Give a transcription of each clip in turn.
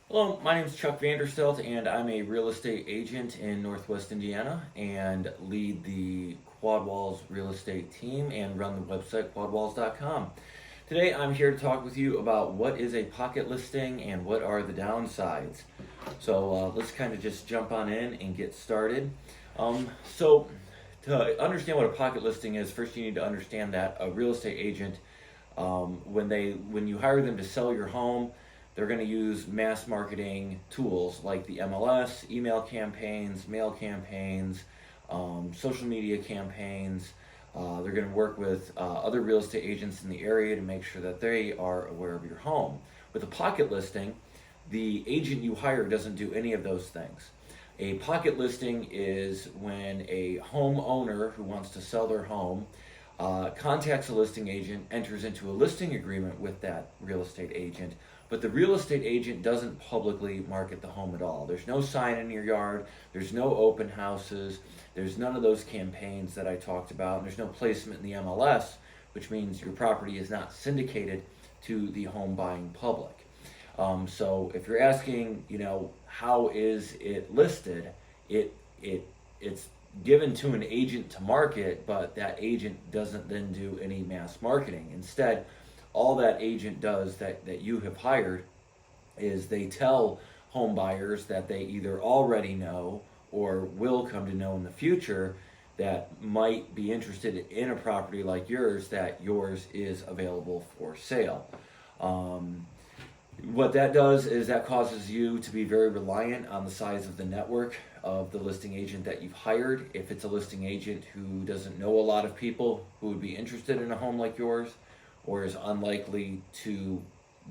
Hello, my name is Chuck Vander Stelt, and I'm a real estate agent in Northwest Indiana and lead the Quad Walls real estate team and run the website quadwalls.com. Today, I'm here to talk with you about what is a pocket listing and what are the downsides. So let's kind of just jump on in and get started. So, to understand what a pocket listing is, first you need to understand that a real estate agent, when you hire them to sell your home, they're going to use mass marketing tools like the MLS, email campaigns, mail campaigns, social media campaigns. They're going to work with other real estate agents in the area to make sure that they are aware of your home. With a pocket listing, the agent you hire doesn't do any of those things. A pocket listing is when a homeowner who wants to sell their home contacts a listing agent, enters into a listing agreement with that real estate agent, but the real estate agent doesn't publicly market the home at all. There's no sign in your yard, there's no open houses, there's none of those campaigns that I talked about, and there's no placement in the MLS, which means your property is not syndicated to the home buying public. So if you're asking, how is it listed, it's given to an agent to market, but that agent doesn't then do any mass marketing. Instead, all that agent does that you have hired is they tell home buyers that they either already know or will come to know in the future that might be interested in a property like yours, that yours is available for sale. What that does is that causes you to be very reliant on the size of the network of the listing agent that you've hired. If it's a listing agent who doesn't know a lot of people who would be interested in a home like yours, or is unlikely to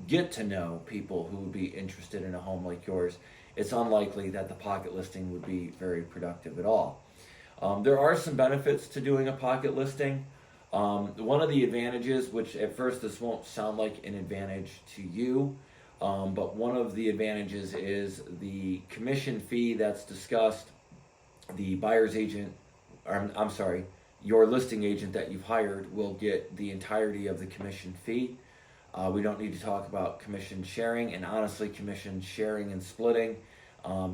get to know people who would be interested in a home like yours, it's unlikely that the pocket listing would be very productive at all. There are some benefits to doing a pocket listing. One of the advantages, which at first this won't sound like an advantage to you, but one of the advantages is the commission fee that's discussed. The buyer's agent, I'm sorry, your listing agent that you've hired will get the entirety of the commission fee. We don't need to talk about commission sharing, and honestly, commission sharing and splitting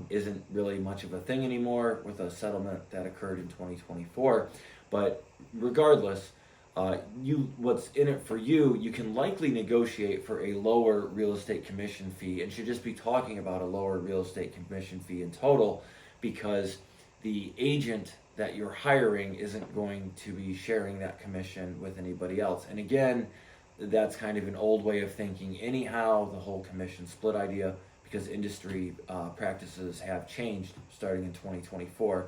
isn't really much of a thing anymore with a settlement that occurred in 2024. But regardless, what's in it for you, you can likely negotiate for a lower real estate commission fee, and should just be talking about a lower real estate commission fee in total, because the agent that you're hiring isn't going to be sharing that commission with anybody else. And again, that's kind of an old way of thinking anyhow, the whole commission split idea, because industry practices have changed starting in 2024.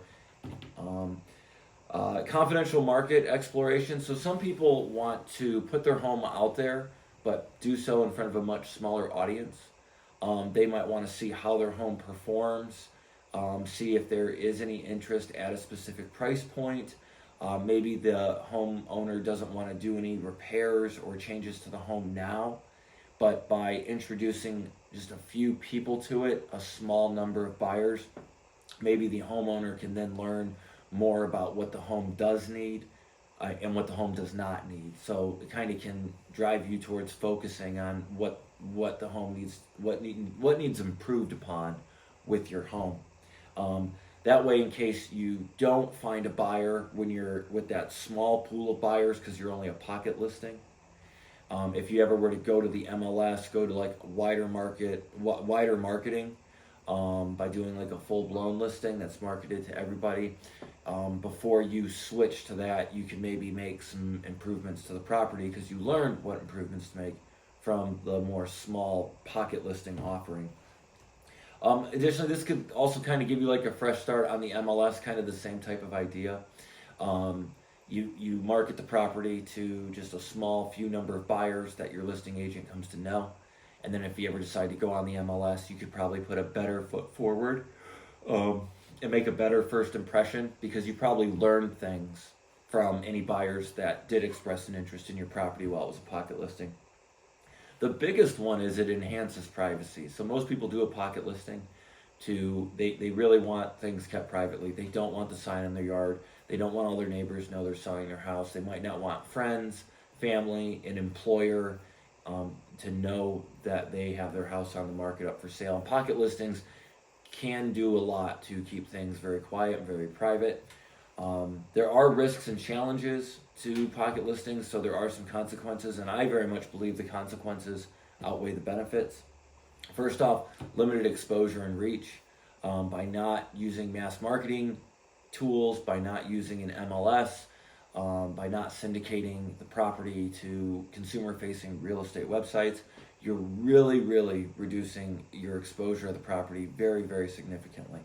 Confidential market exploration. So some people want to put their home out there, but do so in front of a much smaller audience. They might want to see how their home performs, see if there is any interest at a specific price point. Maybe the homeowner doesn't want to do any repairs or changes to the home now, but by introducing just a few people to it, a small number of buyers, maybe the homeowner can then learn more about what the home does need and what the home does not need. So it kind of can drive you towards focusing on what the home needs, what needs improved upon with your home. That way, in case you don't find a buyer when you're with that small pool of buyers, because you're only a pocket listing, if you ever were to go to the MLS, go to like wider marketing, by doing like a full-blown listing that's marketed to everybody, before you switch to that, you can maybe make some improvements to the property because you learned what improvements to make from the more small pocket listing offering. Additionally, this could also kind of give you like a fresh start on the MLS, kind of the same type of idea. You market the property to just a small few number of buyers that your listing agent comes to know. And then if you ever decide to go on the MLS, you could probably put a better foot forward and make a better first impression, because you probably learned things from any buyers that did express an interest in your property while it was a pocket listing. The biggest one is it enhances privacy. So most people do a pocket listing they really want things kept privately. They don't want the sign in their yard. They don't want all their neighbors know they're selling their house. They might not want friends, family, an employer, to know that they have their house on the market up for sale. And pocket listings can do a lot to keep things very quiet and very private. There are risks and challenges to pocket listings, so there are some consequences, and I very much believe the consequences outweigh the benefits. First off, limited exposure and reach. By not using mass marketing tools, by not using an MLS, by not syndicating the property to consumer-facing real estate websites, you're really, really reducing your exposure of the property very, very significantly.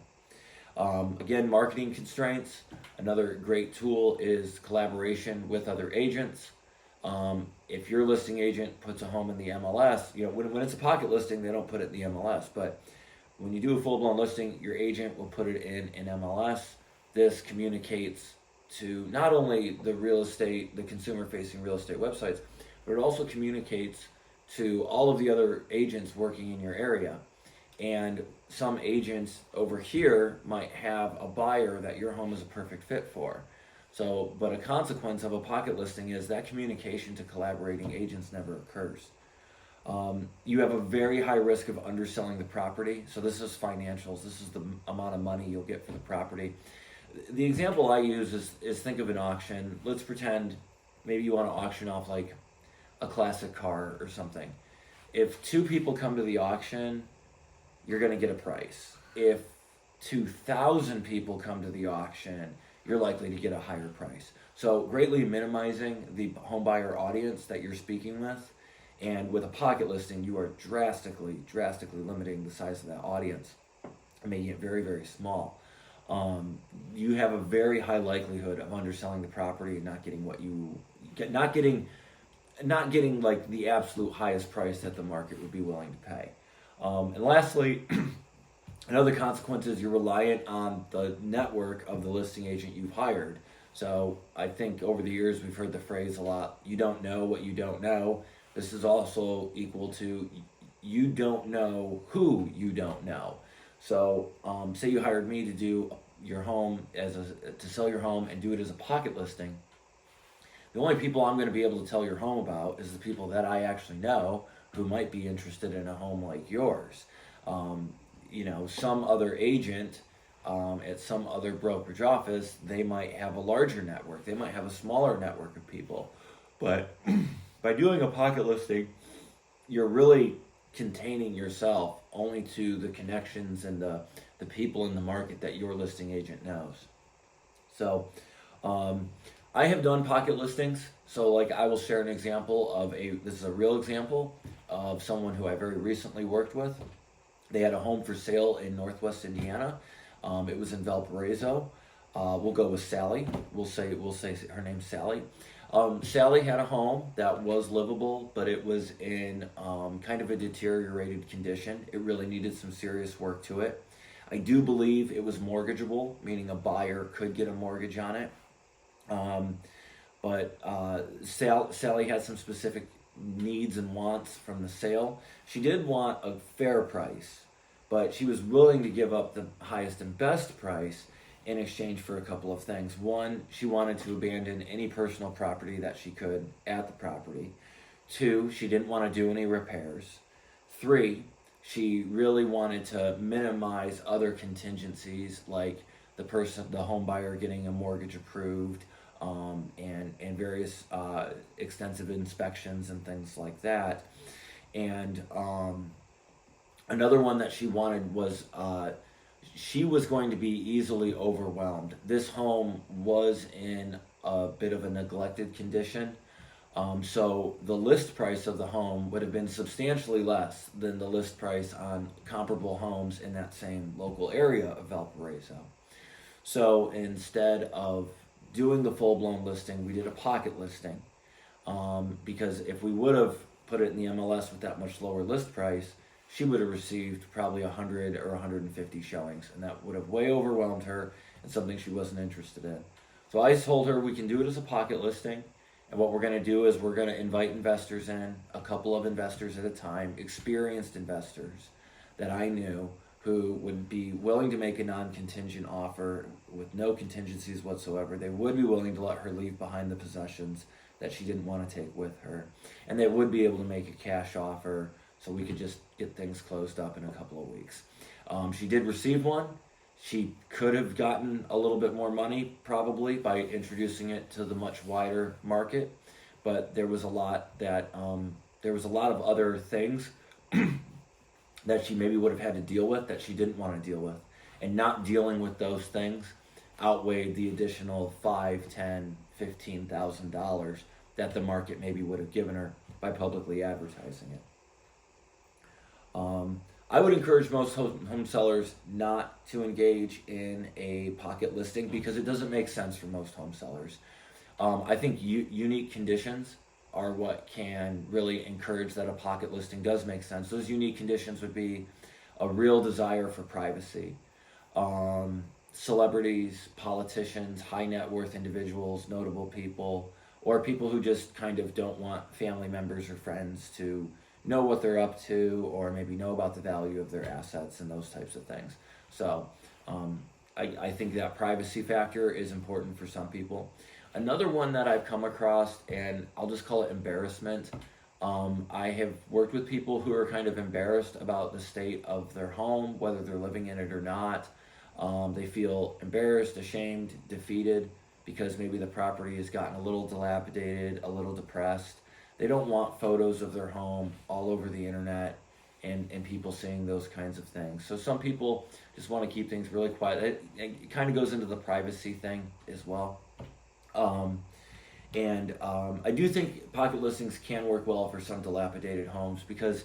Again, marketing constraints. Another great tool is collaboration with other agents. If your listing agent puts a home in the MLS, when it's a pocket listing, they don't put it in the MLS, but when you do a full-blown listing, your agent will put it in an MLS. This communicates to not only the consumer-facing real estate websites, but it also communicates to all of the other agents working in your area. And some agents over here might have a buyer that your home is a perfect fit for. So, but a consequence of a pocket listing is that communication to collaborating agents never occurs. You have a very high risk of underselling the property. So this is financials. This is the amount of money you'll get for the property. The example I use is think of an auction. Let's pretend maybe you want to auction off like a classic car or something. If 2 people come to the auction, you're going to get a price. If 2,000 people come to the auction, you're likely to get a higher price. So greatly minimizing the home buyer audience that you're speaking with. And with a pocket listing, you are drastically limiting the size of that audience, making it very, very small. You have a very high likelihood of underselling the property and not getting what you get, not getting like the absolute highest price that the market would be willing to pay. And lastly, another consequence is you're reliant on the network of the listing agent you've hired. So I think over the years we've heard the phrase a lot, you don't know what you don't know. This is also equal to you don't know who you don't know. So say you hired me to do your home to sell your home and do it as a pocket listing. The only people I'm going to be able to tell your home about is the people that I actually know who might be interested in a home like yours. Some other agent at some other brokerage office, they might have a larger network. They might have a smaller network of people. But by doing a pocket listing, you're really containing yourself only to the connections and the people in the market that your listing agent knows. So I have done pocket listings. So like I will share an example this is a real example of someone who I very recently worked with. They had a home for sale in Northwest Indiana. It was in Valparaiso. We'll go with Sally. We'll say her name's Sally. Sally had a home that was livable, but it was in kind of a deteriorated condition. It really needed some serious work to it. I do believe it was mortgageable, meaning a buyer could get a mortgage on it. But Sally had some specific needs and wants from the sale. She did want a fair price, but she was willing to give up the highest and best price in exchange for a couple of things. One, she wanted to abandon any personal property that she could at the property. 2, she didn't want to do any repairs. 3, she really wanted to minimize other contingencies like the home buyer getting a mortgage approved, and various extensive inspections and things like that. And another one that she wanted was she was going to be easily overwhelmed. This home was in a bit of a neglected condition. So the list price of the home would have been substantially less than the list price on comparable homes in that same local area of Valparaiso. So instead of doing the full-blown listing, we did a pocket listing. Because if we would have put it in the MLS with that much lower list price, she would have received probably 100 or 150 showings, and that would have way overwhelmed her and something she wasn't interested in. So I told her we can do it as a pocket listing, and what we're going to do is we're going to invite investors in, a couple of investors at a time, experienced investors that I knew who would be willing to make a non-contingent offer with no contingencies whatsoever. They would be willing to let her leave behind the possessions that she didn't want to take with her. And they would be able to make a cash offer, so we could just get things closed up in a couple of weeks. She did receive one. She could have gotten a little bit more money probably by introducing it to the much wider market, but there was a lot of other things that she maybe would have had to deal with that she didn't want to deal with, and not dealing with those things outweighed the additional $5,000, $10,000, $15,000 that the market maybe would have given her by publicly advertising it. I would encourage most home sellers not to engage in a pocket listing because it doesn't make sense for most home sellers. I think unique conditions are what can really encourage that a pocket listing does make sense. Those unique conditions would be a real desire for privacy, celebrities, politicians, high net worth individuals, notable people, or people who just kind of don't want family members or friends to know what they're up to, or maybe know about the value of their assets and those types of things. So I think that privacy factor is important for some people. Another one that I've come across, and I'll just call it embarrassment. I have worked with people who are kind of embarrassed about the state of their home, whether they're living in it or not. They feel embarrassed, ashamed, defeated because maybe the property has gotten a little dilapidated, a little depressed. They don't want photos of their home all over the internet and people seeing those kinds of things. So some people just want to keep things really quiet. It kind of goes into the privacy thing as well. I do think pocket listings can work well for some dilapidated homes because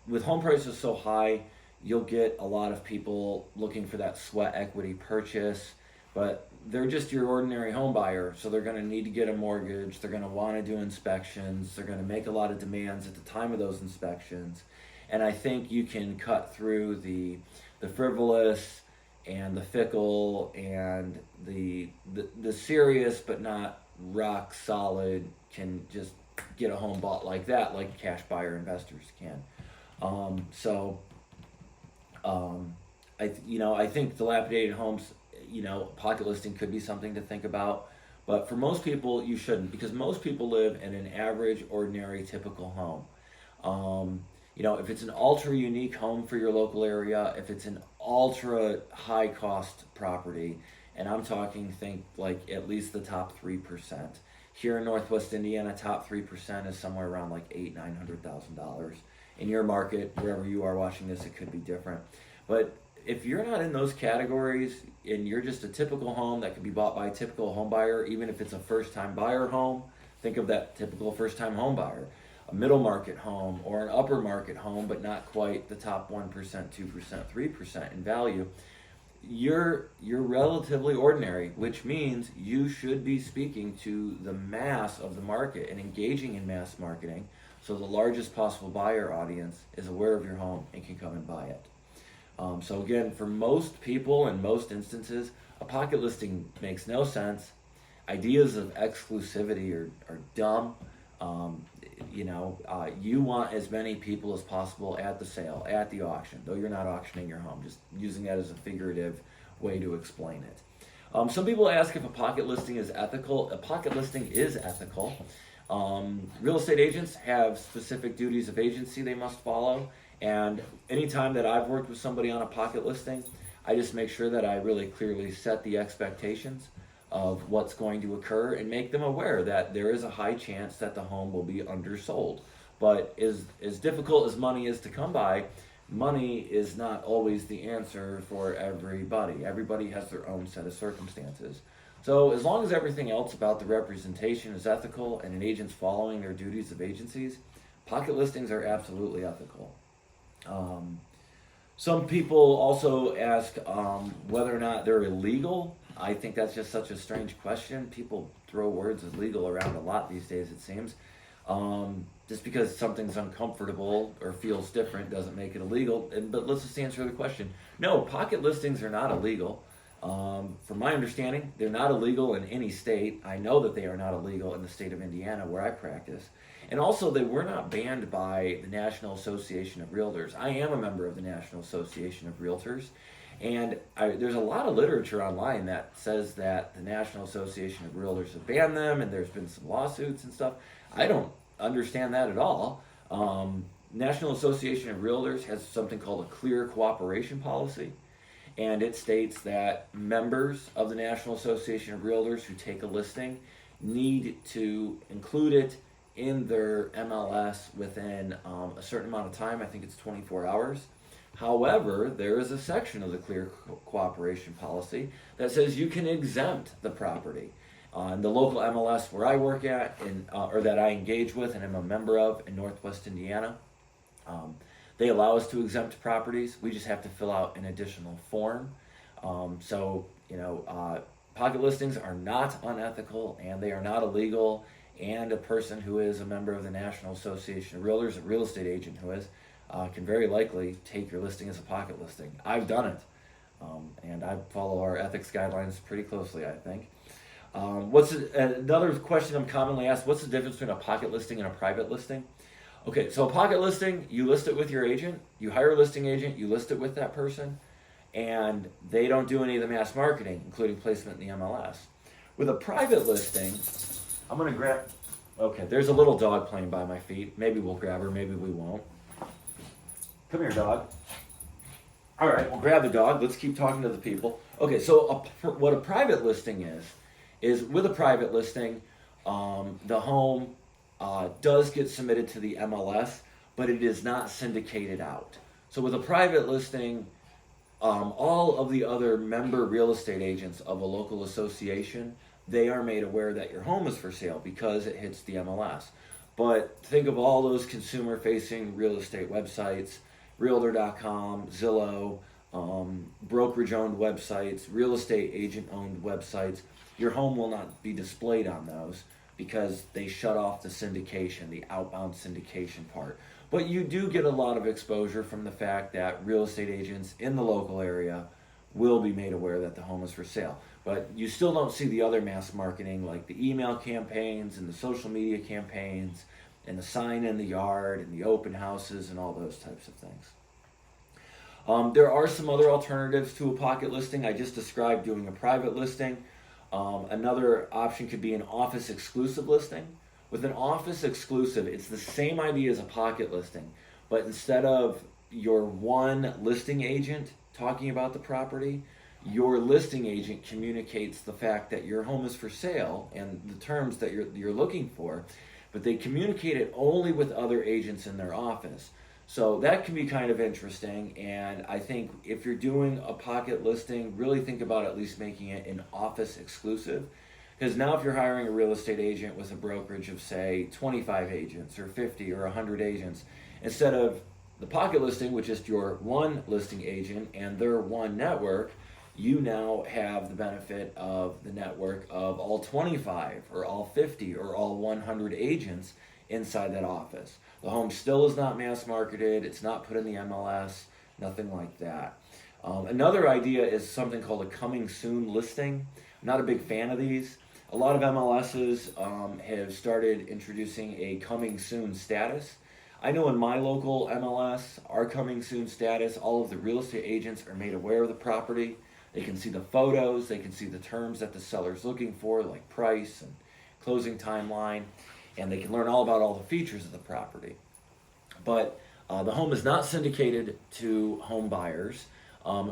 with home prices so high, you'll get a lot of people looking for that sweat equity purchase, but they're just your ordinary home buyer, so they're going to need to get a mortgage, they're going to want to do inspections, they're going to make a lot of demands at the time of those inspections. And I think you can cut through the frivolous and the fickle and the serious but not rock solid can just get a home bought like that, like cash buyer investors can. I think dilapidated homes, pocket listing could be something to think about, but for most people you shouldn't, because most people live in an average, ordinary, typical home. If it's an ultra unique home for your local area, if it's an ultra high cost property, and I'm talking, think like at least the top 3%. Here in Northwest Indiana, top 3% is somewhere around like $800,000-$900,000. In your market, wherever you are watching this, it could be different. But if you're not in those categories and you're just a typical home that can be bought by a typical home buyer, even if it's a first-time buyer home, think of that typical first-time home buyer. A middle market home or an upper market home, but not quite the top 1%, 2%, 3% in value. You're relatively ordinary, which means you should be speaking to the mass of the market and engaging in mass marketing so the largest possible buyer audience is aware of your home and can come and buy it. So again, for most people in most instances, a pocket listing makes no sense. Ideas of exclusivity are dumb. You want as many people as possible at the sale, at the auction, though you're not auctioning your home, just using that as a figurative way to explain it. Some people ask if a pocket listing is ethical. A pocket listing is ethical. Real estate agents have specific duties of agency they must follow, and anytime that I've worked with somebody on a pocket listing, I just make sure that I really clearly set the expectations of what's going to occur and make them aware that there is a high chance that the home will be undersold. But as difficult as money is to come by, money is not always the answer for everybody. Everybody has their own set of circumstances. So as long as everything else about the representation is ethical and an agent's following their duties of agencies, pocket listings are absolutely ethical. Some people also ask whether or not they're illegal. I think that's just such a strange question. People throw words illegal around a lot these days, it seems. Just because something's uncomfortable or feels different doesn't make it illegal. But let's just answer the question. No, pocket listings are not illegal. From my understanding, they're not illegal in any state. I know that they are not illegal in the state of Indiana where I practice. And also, they were not banned by the National Association of REALTORS. I am a member of the National Association of REALTORS. And there's a lot of literature online that says that the National Association of Realtors have banned them, and there's been some lawsuits and stuff. I don't understand that at all. National Association of Realtors has something called a clear cooperation policy, and it states that members of the National Association of Realtors who take a listing need to include it in their MLS within a certain amount of time. I think it's 24 hours. However, there is a section of the clear cooperation policy that says you can exempt the property. The local MLS where I work at, or that I engage with and am a member of in Northwest Indiana, they allow us to exempt properties. We just have to fill out an additional form. Pocket listings are not unethical, and they are not illegal. And a person who is a member of the National Association of Realtors, a real estate agent who is, can very likely take your listing as a pocket listing. I've done it, and I follow our ethics guidelines pretty closely, I think. Another question I'm commonly asked, what's the difference between a pocket listing and a private listing? Okay, so a pocket listing, you list it with your agent, you hire a listing agent, you list it with that person, and they don't do any of the mass marketing, including placement in the MLS. With a private listing, I'm going to grab, okay, there's a little dog playing by my feet. Maybe we'll grab her, maybe we won't. Come here, dog. All right, we'll grab the dog. Let's keep talking to the people. Okay, so what a private listing is with a private listing, the home does get submitted to the MLS, but it is not syndicated out. So with a private listing, all of the other member real estate agents of a local association, they are made aware that your home is for sale because it hits the MLS. But think of all those consumer-facing real estate websites, Realtor.com, Zillow, brokerage-owned websites, real estate agent-owned websites. Your home will not be displayed on those because they shut off the syndication, the outbound syndication part. But you do get a lot of exposure from the fact that real estate agents in the local area will be made aware that the home is for sale. But you still don't see the other mass marketing like the email campaigns and the social media campaigns and the sign in the yard and the open houses and all those types of things. There are some other alternatives to a pocket listing. I just described doing a private listing. Another option could be an office exclusive listing. With an office exclusive, it's the same idea as a pocket listing, but instead of your one listing agent talking about the property, your listing agent communicates the fact that your home is for sale and the terms that you're looking for, but they communicate it only with other agents in their office. So that can be kind of interesting, and I think if you're doing a pocket listing, really think about at least making it an office exclusive. Because now if you're hiring a real estate agent with a brokerage of, say, 25 agents or 50 or 100 agents, instead of the pocket listing with just your one listing agent and their one network, you now have the benefit of the network of all 25 or all 50 or all 100 agents inside that office. The home still is not mass marketed, it's not put in the MLS, nothing like that. Another idea is something called a coming soon listing. I'm not a big fan of these. A lot of MLSs have started introducing a coming soon status. I know in my local MLS, our coming soon status, all of the real estate agents are made aware of the property. They can see the photos, they can see the terms that the seller's looking for, like price and closing timeline, and they can learn all about all the features of the property. But the home is not syndicated to home buyers.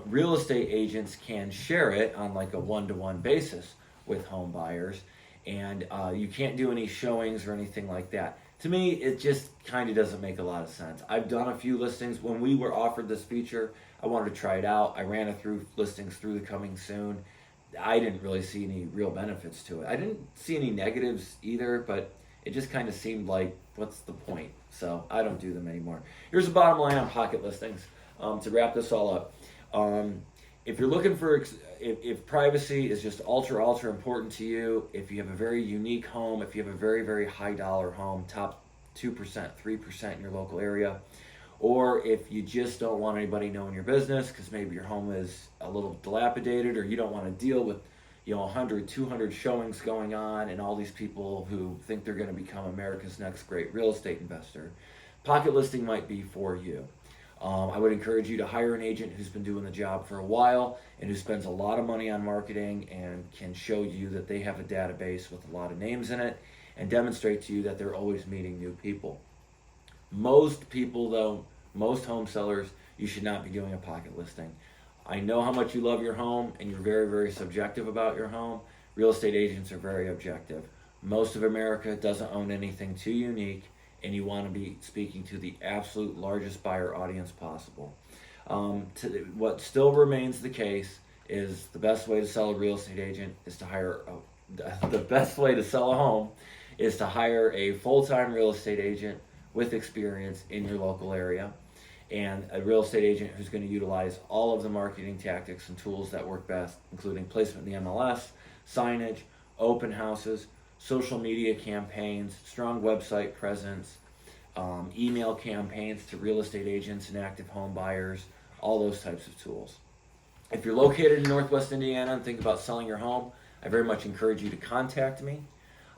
Real estate agents can share it on like a one-to-one basis with home buyers, and you can't do any showings or anything like that. To me, it just kind of doesn't make a lot of sense. I've done a few listings. When we were offered this feature, I wanted to try it out. I ran it through listings through the coming soon. I didn't really see any real benefits to it. I didn't see any negatives either, but it just kind of seemed like, what's the point? So I don't do them anymore. Here's the bottom line on pocket listings. To wrap this all up. If you're looking for, if privacy is just ultra important to you, if you have a very unique home, if you have a very, very high dollar home, top 2%, 3% in your local area, or if you just don't want anybody knowing your business because maybe your home is a little dilapidated or you don't want to deal with 100, 200 showings going on and all these people who think they're going to become America's next great real estate investor, pocket listing might be for you. I would encourage you to hire an agent who's been doing the job for a while and who spends a lot of money on marketing and can show you that they have a database with a lot of names in it and demonstrate to you that they're always meeting new people. Most people, though, most home sellers, you should not be doing a pocket listing. I know how much you love your home and you're very, very subjective about your home. Real estate agents are very objective. Most of America doesn't own anything too unique, and you want to be speaking to the absolute largest buyer audience possible. What still remains the case is the best way to sell a real estate agent is to hire, the best way to sell a home is to hire a full-time real estate agent with experience in your local area, and a real estate agent who's going to utilize all of the marketing tactics and tools that work best, including placement in the MLS, signage, open houses, social media campaigns, strong website presence, email campaigns to real estate agents and active home buyers, all those types of tools. If you're located in Northwest Indiana and think about selling your home, I very much encourage you to contact me.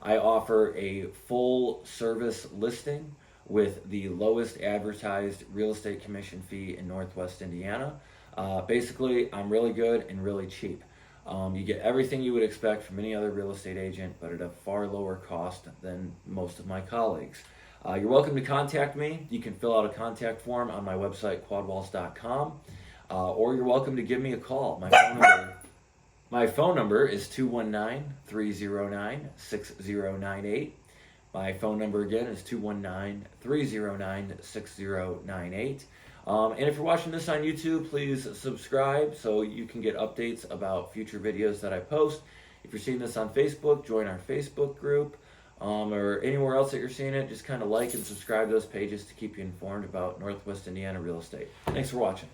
I offer a full service listing with the lowest advertised real estate commission fee in Northwest Indiana. Basically, I'm really good and really cheap. You get everything you would expect from any other real estate agent, but at a far lower cost than most of my colleagues. You're welcome to contact me. You can fill out a contact form on my website, quadwalls.com, or you're welcome to give me a call. My phone number is 219-309-6098. My phone number again is 219-309-6098. And if you're watching this on YouTube, please subscribe so you can get updates about future videos that I post. If you're seeing this on Facebook, join our Facebook group, or anywhere else that you're seeing it, just kind of like and subscribe those pages to keep you informed about Northwest Indiana real estate. Thanks for watching.